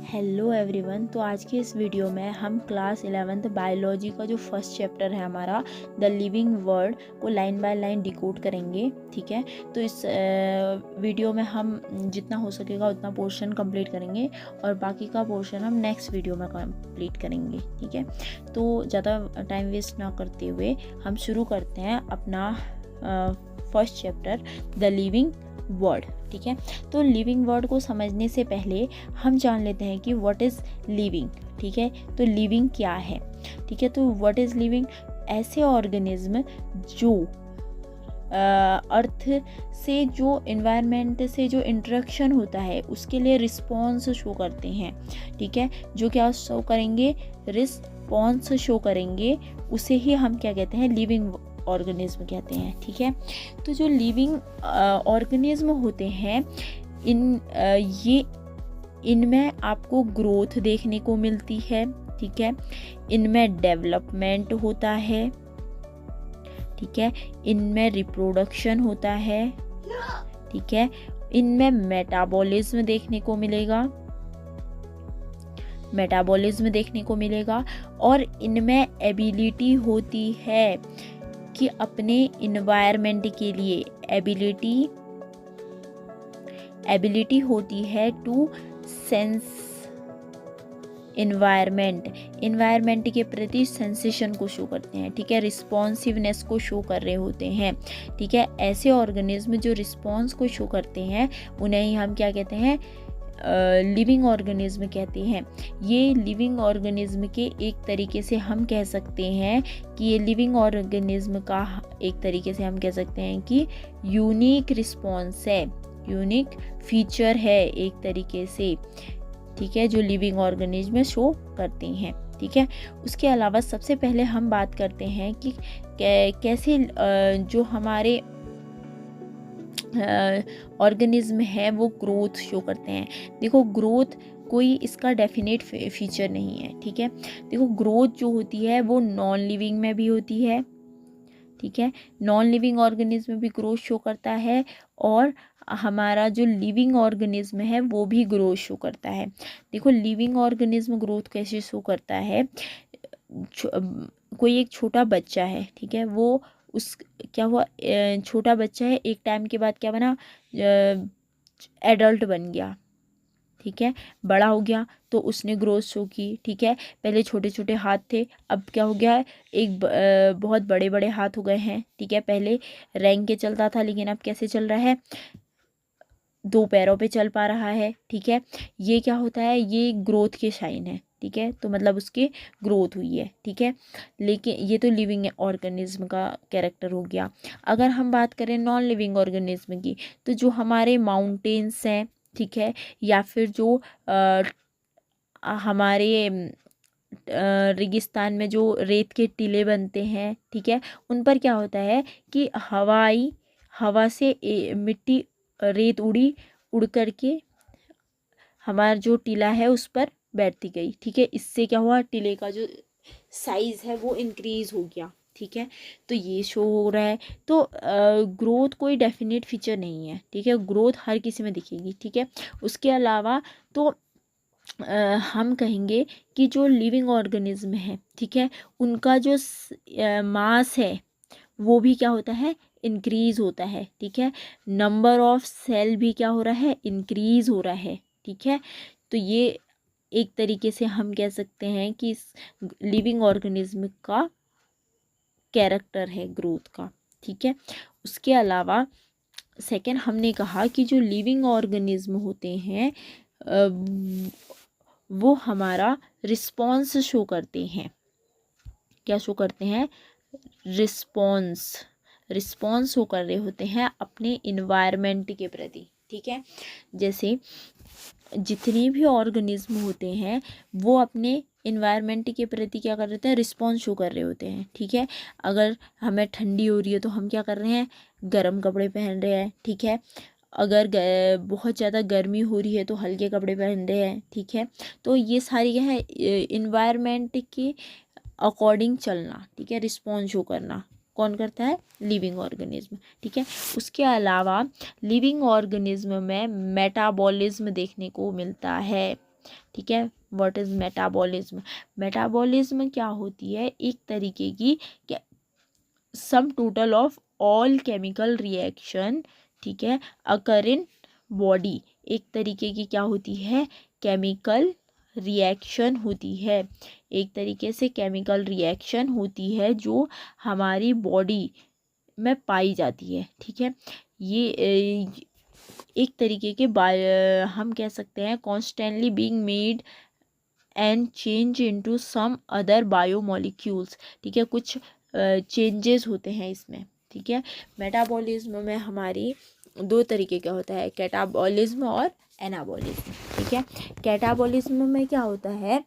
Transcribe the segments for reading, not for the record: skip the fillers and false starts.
Hello everyone. तो आज की इस वीडियो में हम क्लास 11th बायोलॉजी का जो फर्स्ट चैप्टर है हमारा द लिविंग वर्ल्ड को लाइन बाय लाइन डिकोड करेंगे। ठीक है, तो इस वीडियो में हम जितना हो सकेगा उतना पोर्शन कंप्लीट करेंगे और बाकी का पोर्शन हम नेक्स्ट वीडियो में कंप्लीट करेंगे। ठीक है, तो ज़्यादा टाइम वेस्ट ना करते हुए हम शुरू करते हैं अपना first chapter the living word. ठीक है, तो लिविंग वर्ड को समझने से पहले हम जान लेते हैं कि व्हाट इज़ लिविंग। ठीक है, तो लिविंग क्या है। ठीक है, तो व्हाट इज़ लिविंग, ऐसे ऑर्गेनिज्म जो अर्थ से, जो इन्वायरमेंट से जो इंटरेक्शन होता है उसके लिए रिस्पॉन्स शो करते हैं। ठीक है, जो क्या शो करेंगे, रिस्पॉन्स शो करेंगे, उसे ही हम क्या कहते हैं, लिविंग ऑर्गेनिज्म कहते हैं। ठीक है, तो जो लिविंग ऑर्गेनिज्म होते हैं इनमें आपको ग्रोथ देखने को मिलती है। ठीक है, इनमें डेवलपमेंट होता है। ठीक है, इनमें रिप्रोडक्शन होता है। ठीक है, इनमें मेटाबॉलिज्म देखने को मिलेगा और इनमें एबिलिटी होती है कि अपने इन्वायरमेंट के लिए एबिलिटी होती है टू सेंस इन्वायरमेंट के प्रति सेंसेशन को शो करते हैं। ठीक है, रिस्पॉन्सिवनेस को शो कर रहे होते हैं। ठीक है, ऐसे ऑर्गेनिज्म जो रिस्पॉन्स को शो करते हैं उन्हें ही हम क्या कहते हैं, लिविंग ऑर्गेनिज्म कहते हैं। ये लिविंग ऑर्गेनिज्म के एक तरीके से हम कह सकते हैं कि ये लिविंग ऑर्गेनिज्म का एक तरीके से हम कह सकते हैं कि यूनिक रिस्पॉन्स है, यूनिक फीचर है एक तरीके से। ठीक है, जो लिविंग ऑर्गेनिज्म शो करते हैं। ठीक है, उसके अलावा सबसे पहले हम बात करते हैं कि कैसे जो हमारे ऑर्गेनिज्म है वो ग्रोथ शो करते हैं। देखो, ग्रोथ कोई इसका डेफिनेट फीचर नहीं है। ठीक है, देखो ग्रोथ जो होती है वो नॉन लिविंग में भी होती है। ठीक है, नॉन लिविंग ऑर्गेनिज्म भी ग्रोथ शो करता है और हमारा जो लिविंग ऑर्गेनिज्म है वो भी ग्रोथ शो करता है। देखो, लिविंग ऑर्गेनिज्म ग्रोथ कैसे शो करता है, कोई एक छोटा बच्चा है। ठीक है, वो क्या हुआ, छोटा बच्चा है, एक टाइम के बाद क्या बना, एडल्ट बन गया। ठीक है, बड़ा हो गया तो उसने ग्रोथ शो की। ठीक है, पहले छोटे छोटे हाथ थे, अब क्या हो गया है, एक बहुत बड़े बड़े हाथ हो गए हैं। ठीक है, पहले रेंग के चलता था लेकिन अब कैसे चल रहा है, 2 पैरों पे चल पा रहा है। ठीक है, ये क्या होता है, ये ग्रोथ के साइन है। ठीक है, तो मतलब उसकी ग्रोथ हुई है। ठीक है, लेकिन ये तो लिविंग ऑर्गेनिज्म का कैरेक्टर हो गया। अगर हम बात करें नॉन लिविंग ऑर्गेनिज्म की, तो जो हमारे माउंटेन्स हैं, ठीक है, या फिर जो हमारे रेगिस्तान में जो रेत के टीले बनते हैं, ठीक है, उन पर क्या होता है कि हवा से मिट्टी, रेत उड़ करके हमारा जो टीला है उस पर बैठती गई। ठीक है, इससे क्या हुआ, टीले का जो साइज है वो इंक्रीज हो गया। ठीक है, तो ये शो हो रहा है। तो ग्रोथ कोई डेफिनेट फीचर नहीं है। ठीक है, ग्रोथ हर किसी में दिखेगी। ठीक है, उसके अलावा तो हम कहेंगे कि जो लिविंग ऑर्गेनिज्म है, ठीक है, उनका जो मास है वो भी क्या होता है, इंक्रीज होता है। ठीक है, नंबर ऑफ सेल भी क्या हो रहा है, इंक्रीज हो रहा है। ठीक है, तो ये एक तरीके से हम कह सकते हैं कि इस लिविंग ऑर्गेनिज्म का कैरेक्टर है ग्रोथ का। ठीक है, उसके अलावा सेकंड हमने कहा कि जो लिविंग ऑर्गेनिज्म होते हैं वो हमारा रिस्पॉन्स शो करते हैं। क्या शो करते हैं, रिस्पॉन्स शो कर रहे होते हैं अपने इन्वायरमेंट के प्रति। ठीक है, जैसे जितने भी ऑर्गेनिज्म होते हैं वो अपने इन्वायरमेंट के प्रति क्या कर रहे हैं, रिस्पॉन्स शो कर रहे होते हैं। ठीक है, अगर हमें ठंडी हो रही है तो हम क्या कर रहे हैं, गर्म कपड़े पहन रहे हैं। ठीक है, अगर बहुत ज़्यादा गर्मी हो रही है तो हल्के कपड़े पहन रहे हैं। ठीक है, तो ये सारी क्या है, इन्वायरमेंट के अकॉर्डिंग चलना। ठीक है, रिस्पॉन्स शो करना कौन करता है, लिविंग ऑर्गेनिज्म। ठीक है, उसके अलावा लिविंग ऑर्गेनिज्म में मेटाबॉलिज्म देखने को मिलता है। ठीक है। What is metabolism? मेटाबॉलिज्म क्या होती है? एक तरीके की sum total of all chemical reaction, ठीक है, अकर इन बॉडी। एक तरीके की क्या होती है? केमिकल रिएक्शन होती है। एक तरीके से केमिकल रिएक्शन होती है जो हमारी बॉडी में पाई जाती है, ठीक है। ये एक तरीके के हम कह सकते हैं constantly being made and change into some other biomolecules, ठीक है। कुछ चेंजेस होते हैं इसमें, ठीक है। मेटाबॉलिज्म में हमारी दो तरीके का होता है, कैटाबॉलिज्म और एनाबॉलिज्म, ठीक है। कैटाबॉलिज्म में क्या होता है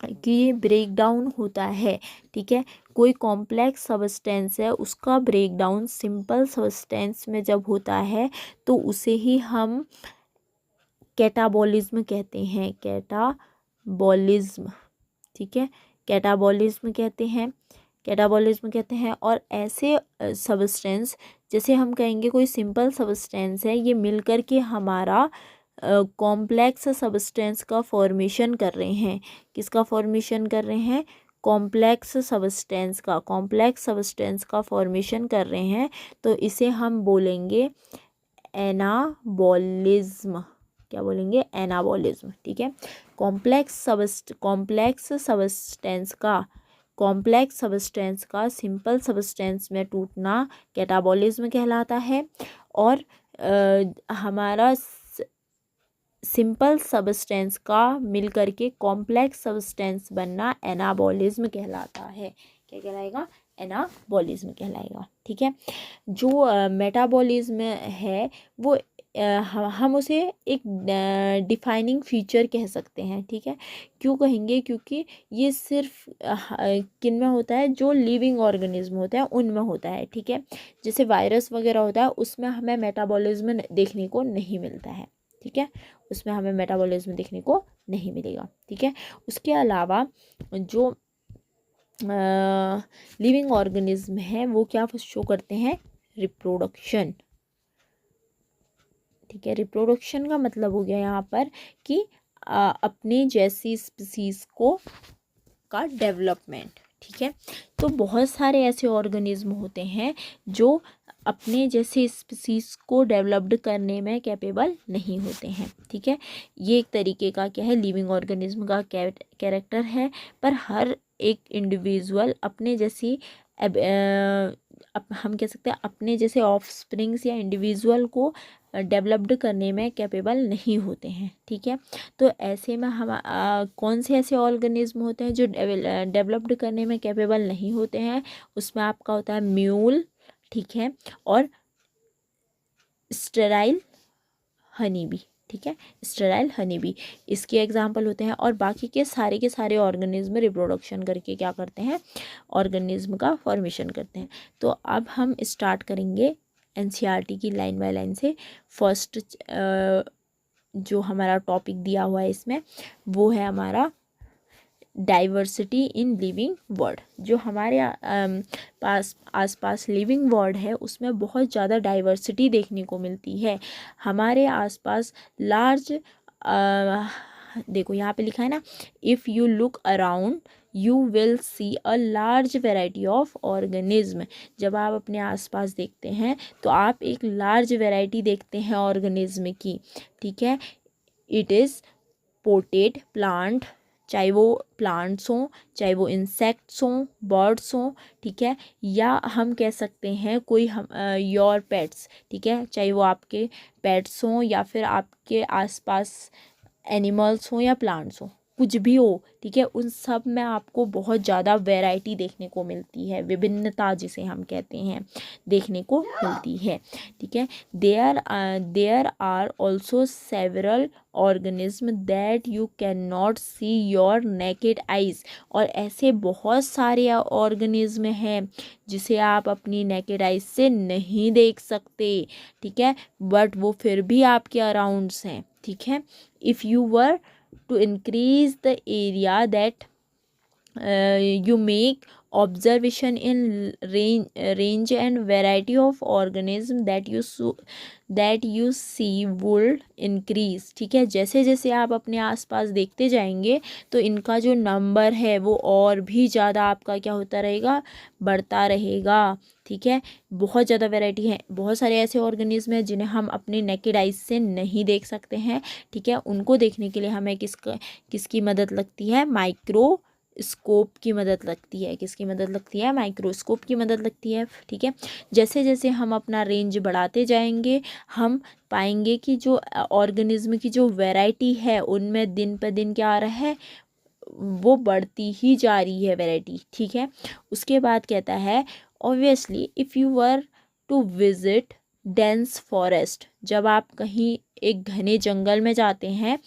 कि ये ब्रेक डाउन होता है, ठीक है। कोई कॉम्प्लेक्स सब्सटेंस है, उसका ब्रेक डाउन सिंपल सब्सटेंस में जब होता है तो उसे ही हम कैटाबॉलिज्म कहते हैं। कैटाबॉलिज्म, ठीक है, कैटाबॉलिज्म कहते हैं, कैटाबॉलिज्म कहते हैं। और ऐसे सब्सटेंस, जैसे हम कहेंगे कोई सिंपल सब्सटेंस है, ये मिलकर के हमारा कॉम्प्लेक्स सब्सटेंस का फॉर्मेशन कर रहे हैं। किसका फॉर्मेशन कर रहे हैं? कॉम्प्लेक्स सब्सटेंस का, कॉम्प्लेक्स सब्सटेंस का फॉर्मेशन कर रहे हैं, तो इसे हम बोलेंगे एनाबॉलिज्म। क्या बोलेंगे? एनाबॉलिज्म, ठीक है। कॉम्प्लेक्स सब्सटेंस का सिंपल सब्सटेंस में टूटना कैटाबॉलिज्म कहलाता है। और हमारा सिंपल सब्सटेंस का मिलकर के कॉम्प्लेक्स सब्सटेंस बनना एनाबॉलिज्म कहलाता है। क्या कहलाएगा? एनाबॉलिज्म कहलाएगा, ठीक है। जो मेटाबॉलिज्म है वो हम उसे एक डिफाइनिंग फीचर कह सकते हैं, ठीक है। क्यों कहेंगे? क्योंकि ये सिर्फ किन में होता है? जो लिविंग ऑर्गेनिज्म होता है उनमें होता है, ठीक है। जैसे वायरस वगैरह होता है उसमें हमें मेटाबॉलिज्म देखने को नहीं मिलता है, ठीक है। उसमें हमें मेटाबॉलिज्म देखने को नहीं मिलेगा, ठीक है। उसके अलावा जो लिविंग ऑर्गेनिज्म है वो क्या शो करते हैं? रिप्रोडक्शन, ठीक है। रिप्रोडक्शन का मतलब हो गया यहाँ पर कि अपने जैसी स्पीसीज को का डेवलपमेंट, ठीक है। तो बहुत सारे ऐसे ऑर्गेनिज्म होते हैं जो अपने जैसे स्पीसीज को डेवलप्ड करने में कैपेबल नहीं होते हैं, ठीक है। ये एक तरीके का क्या है? लिविंग ऑर्गेनिज्म का कैरेक्टर है। पर हर एक इंडिविजुअल अपने जैसी हम कह सकते हैं अपने जैसे ऑफस्प्रिंग्स या इंडिविजुअल को डेवलप्ड करने में कैपेबल नहीं होते हैं, ठीक है। तो ऐसे में हम कौन से ऐसे ऑर्गेनिज्म होते हैं जो डेवलप्ड करने में कैपेबल नहीं होते हैं? उसमें आपका होता है म्यूल, ठीक है, और स्टेराइल हनी बी, ठीक है। स्टेराइल हनी बी इसके एग्जाम्पल होते हैं। और बाकी के सारे ऑर्गेनिज्म रिप्रोडक्शन करके क्या करते हैं? ऑर्गेनिज्म का फॉर्मेशन करते हैं। तो अब हम स्टार्ट करेंगे एनसीईआरटी की लाइन बाय लाइन से। फर्स्ट जो हमारा टॉपिक दिया हुआ है इसमें वो है हमारा डाइवर्सिटी इन लिविंग वर्ल्ड। जो हमारे आसपास लिविंग वर्ल्ड है उसमें बहुत ज़्यादा डाइवर्सिटी देखने को मिलती है। हमारे आसपास लार्ज देखो यहाँ पे लिखा है ना, if you look around you will see a large variety of organism. जब आप अपने आसपास देखते हैं तो आप एक लार्ज वेराइटी देखते हैं ऑर्गेनिज्म की, ठीक है। इट इज़ पोटेड प्लांट, चाहे वो प्लांट्स हों, चाहे वो इंसेक्ट्स हों, बर्ड्स हों, ठीक है। या हम कह सकते हैं कोई हम योर पेट्स, ठीक है, चाहे वो आपके पेट्स हों या फिर आपके आसपास एनिमल्स हों या प्लांट्स हों, कुछ भी हो, ठीक है। उन सब में आपको बहुत ज़्यादा वैरायटी देखने को मिलती है, विभिन्नता जिसे हम कहते हैं देखने को मिलती है, ठीक है। There are also several organism that you can not see your naked eyes. और ऐसे बहुत सारे ऑर्गेनिज्म हैं जिसे आप अपनी नेकेड आइज से नहीं देख सकते, ठीक है, बट वो फिर भी आपके अराउंड्स हैं, ठीक है। If you were to increase the area that you make observation in range and variety of organism that you see would increase. ठीक है, जैसे जैसे आप अपने आसपास देखते जाएंगे तो इनका जो नंबर है वो और भी ज़्यादा आपका क्या होता रहेगा, बढ़ता रहेगा। ठीक है, बहुत ज़्यादा वैरायटी है, बहुत सारे ऐसे ऑर्गेनिज्म हैं जिन्हें हम अपने नेकेड आइज से नहीं देख सकते हैं। ठीक है, उनको देखने के लिए हमें किसकी मदद लगती है, माइक्रोस्कोप की मदद लगती है। किसकी मदद लगती है, माइक्रोस्कोप की मदद लगती है। ठीक है, जैसे जैसे हम अपना रेंज बढ़ाते जाएंगे हम पाएंगे कि जो ऑर्गेनिज्म की जो वैरायटी है उनमें दिन पर दिन क्या आ रहा है, वो बढ़ती ही जा रही है वैरायटी। ठीक है, उसके बाद कहता है obviously if you were to visit dense forest, जब आप कहीं एक घने जंगल में जाते हैं,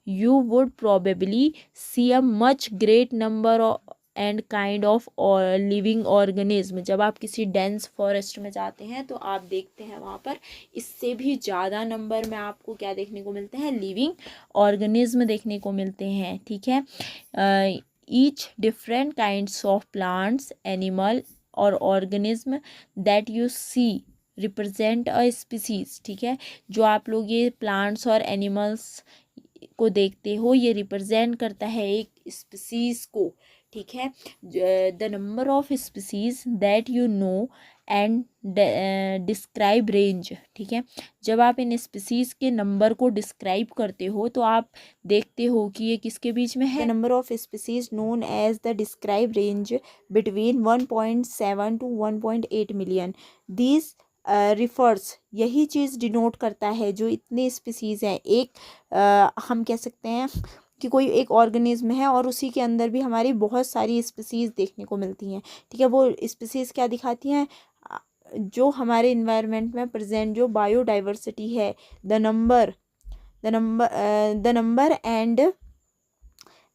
you would probably see a much great number and kind of living organism. जब आप किसी डेंस फॉरेस्ट में जाते हैं तो आप देखते हैं वहाँ पर इससे भी ज़्यादा नंबर में आपको क्या देखने को मिलते हैं, लिविंग ऑर्गेनिज्म देखने को मिलते हैं। ठीक है, each different kinds of plants, animal और organism that you see represent a species. ठीक है, जो आप लोग ये प्लांट्स और एनिमल्स को देखते हो ये रिप्रेजेंट करता है एक स्पीसीज को। ठीक है, the number of species that you know and describe range. ठीक है, जब आप इन स्पीसीज के नंबर को डिस्क्राइब करते हो तो आप देखते हो कि ये किसके बीच में है, number of species known as the describe range between 1.7 to 1.8 million. These refers, यही चीज़ डिनोट करता है जो इतने स्पीसीज़ हैं। एक हम कह सकते हैं कि कोई एक ऑर्गेनिज्म है और उसी के अंदर भी हमारी बहुत सारी स्पीसीज़ देखने को मिलती हैं। ठीक है, वो स्पीसीज़ क्या दिखाती हैं, जो हमारे इन्वायरमेंट में प्रेजेंट जो बायोडाइवर्सिटी है, the number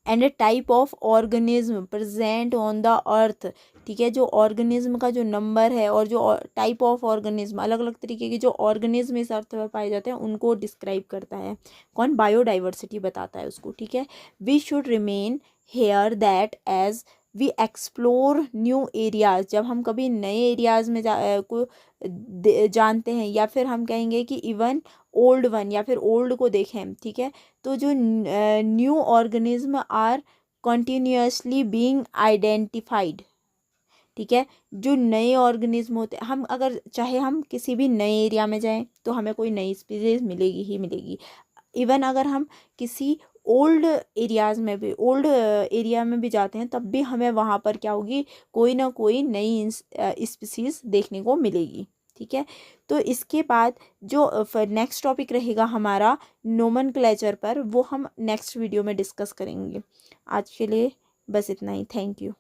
and type of organism present on the earth. ठीक है, जो ऑर्गेनिज्म का जो नंबर है और जो टाइप ऑफ ऑर्गेनिज्म, अलग अलग तरीके के जो ऑर्गेनिज्म इस अर्थ पर पाए जाते हैं उनको डिस्क्राइब करता है कौन, बायोडाइवर्सिटी बताता है उसको। ठीक है, we should remember that as we explore new areas, जब हम कभी नए एरियाज में जानते हैं, या फिर हम कहेंगे कि इवन ओल्ड वन, या फिर ओल्ड को देखें। ठीक है, तो जो new organism are continuously being identified. ठीक है, जो नए ऑर्गेनिज्म होते हैं, हम अगर चाहे हम किसी भी नए एरिया में जाएं तो हमें कोई नई स्पीसीज मिलेगी ही मिलेगी। इवन अगर हम किसी ओल्ड एरिया में भी जाते हैं तब भी हमें वहाँ पर क्या होगी, कोई ना कोई नई स्पीसीज देखने को मिलेगी। ठीक है, तो इसके बाद जो नेक्स्ट टॉपिक रहेगा हमारा नोमेनक्लेचर पर, वो हम नेक्स्ट वीडियो में डिस्कस करेंगे। आज के लिए बस इतना ही, थैंक यू।